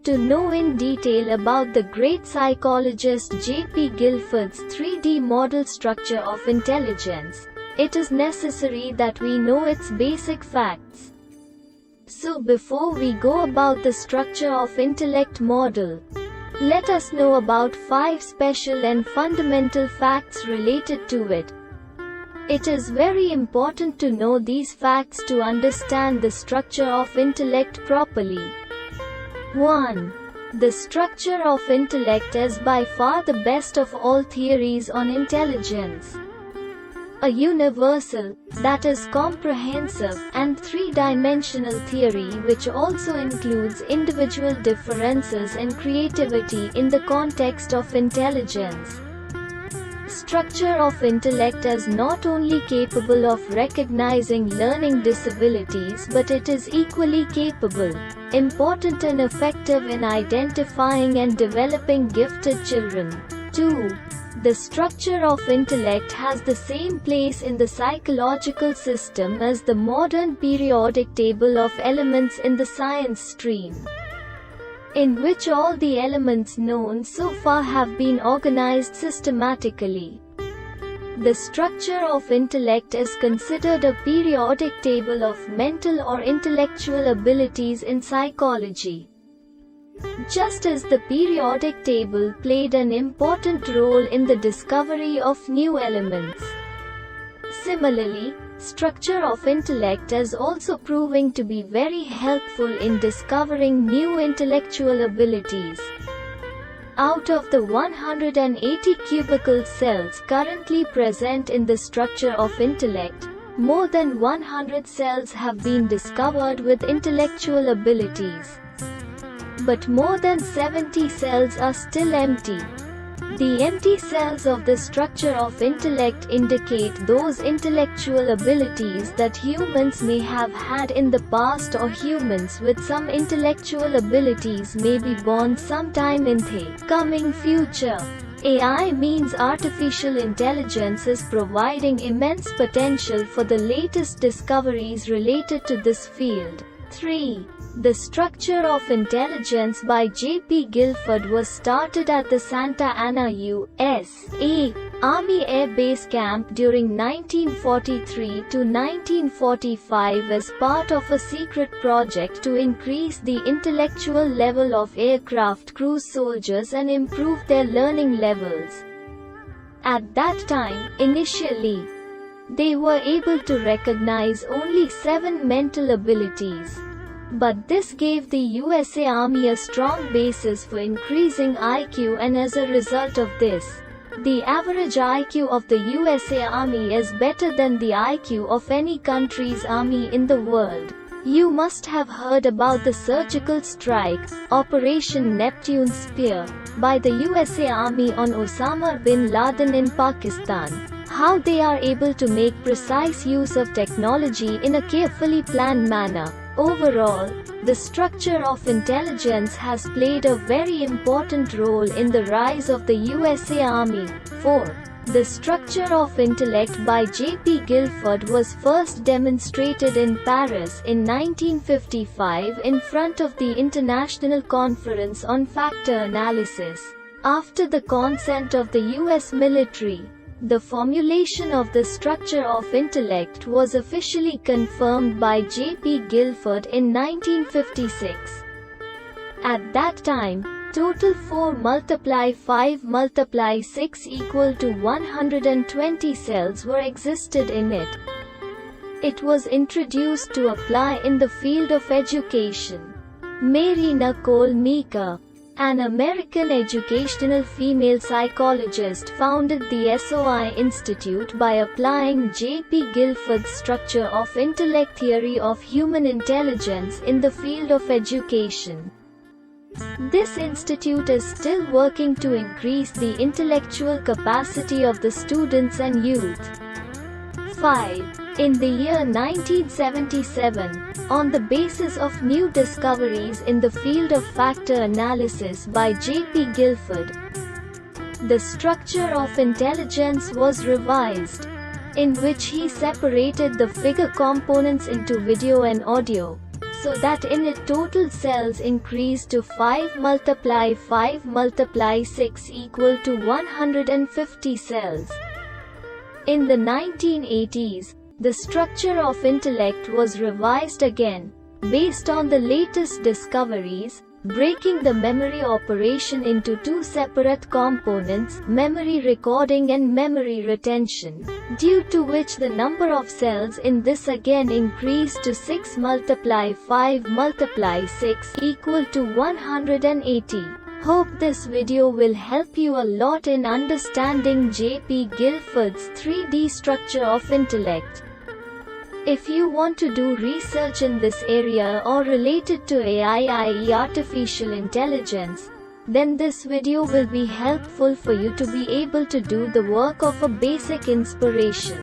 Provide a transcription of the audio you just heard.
To know in detail about the great psychologist J.P. Guilford's 3D model structure of intelligence, it is necessary that we know its basic facts. So before we go about the structure of intellect model, let us know about 5 special and fundamental facts related to it. It is very important to know these facts to understand the structure of intellect properly. 1. The structure of intellect is by far the best of all theories on intelligence. A universal, that is comprehensive, and three-dimensional theory which also includes individual differences and creativity in the context of intelligence. Structure of intellect is not only capable of recognizing learning disabilities, but it is equally capable, important and effective in identifying and developing gifted children. 2. The structure of intellect has the same place in the psychological system as the modern periodic table of elements in the science stream, in which all the elements known so far have been organized systematically. The structure of intellect is considered a periodic table of mental or intellectual abilities in psychology. Just as the periodic table played an important role in the discovery of new elements, similarly, structure of intellect is also proving to be very helpful in discovering new intellectual abilities. Out of the 180 cubicle cells currently present in the structure of intellect, more than 100 cells have been discovered with intellectual abilities. But more than 70 cells are still empty. The empty cells of the structure of intellect indicate those intellectual abilities that humans may have had in the past, or humans with some intellectual abilities may be born sometime in the coming future. AI means artificial intelligence is providing immense potential for the latest discoveries related to this field. 3. The structure of intelligence by J.P. Guilford was started at the Santa Ana, USA Army Air Base Camp during 1943 to 1945 as part of a secret project to increase the intellectual level of aircraft crew soldiers and improve their learning levels. At that time, initially, they were able to recognize only 7 mental abilities. But this gave the USA Army a strong basis for increasing IQ, and as a result of this, the average IQ of the USA Army is better than the IQ of any country's army in the world. You must have heard about the surgical strike, Operation Neptune Spear, by the USA Army on Osama bin Laden in Pakistan. How they are able to make precise use of technology in a carefully planned manner. Overall, the structure of intelligence has played a very important role in the rise of the USA Army. 4. The structure of intellect by J.P. Guilford was first demonstrated in Paris in 1955 in front of the International Conference on Factor Analysis. After the consent of the US military, the formulation of the structure of intellect was officially confirmed by J.P. Guilford in 1956. At that time, total 4 × 5 × 6 equal to 120 cells were existed in it. It was introduced to apply in the field of education. Mary Nicole Meeker, an American educational female psychologist, founded the SOI Institute by applying J.P. Guilford's structure of intellect theory of human intelligence in the field of education. This institute is still working to increase the intellectual capacity of the students and youth. 5. In the year 1977, on the basis of new discoveries in the field of factor analysis by J.P. Guilford, the structure of intelligence was revised, in which he separated the figure components into video and audio, so that in it total cells increase to 5 multiply 5 multiply 6 equal to 150 cells. In the 1980s, the structure of intellect was revised again, based on the latest discoveries, breaking the memory operation into two separate components, memory recording and memory retention, due to which the number of cells in this again increased to 6 multiply 5 multiply 6 equal to 180. Hope this video will help you a lot in understanding J.P. Guilford's 3D structure of intellect. If you want to do research in this area or related to AI, i.e. artificial intelligence, then this video will be helpful for you to be able to do the work of a basic inspiration.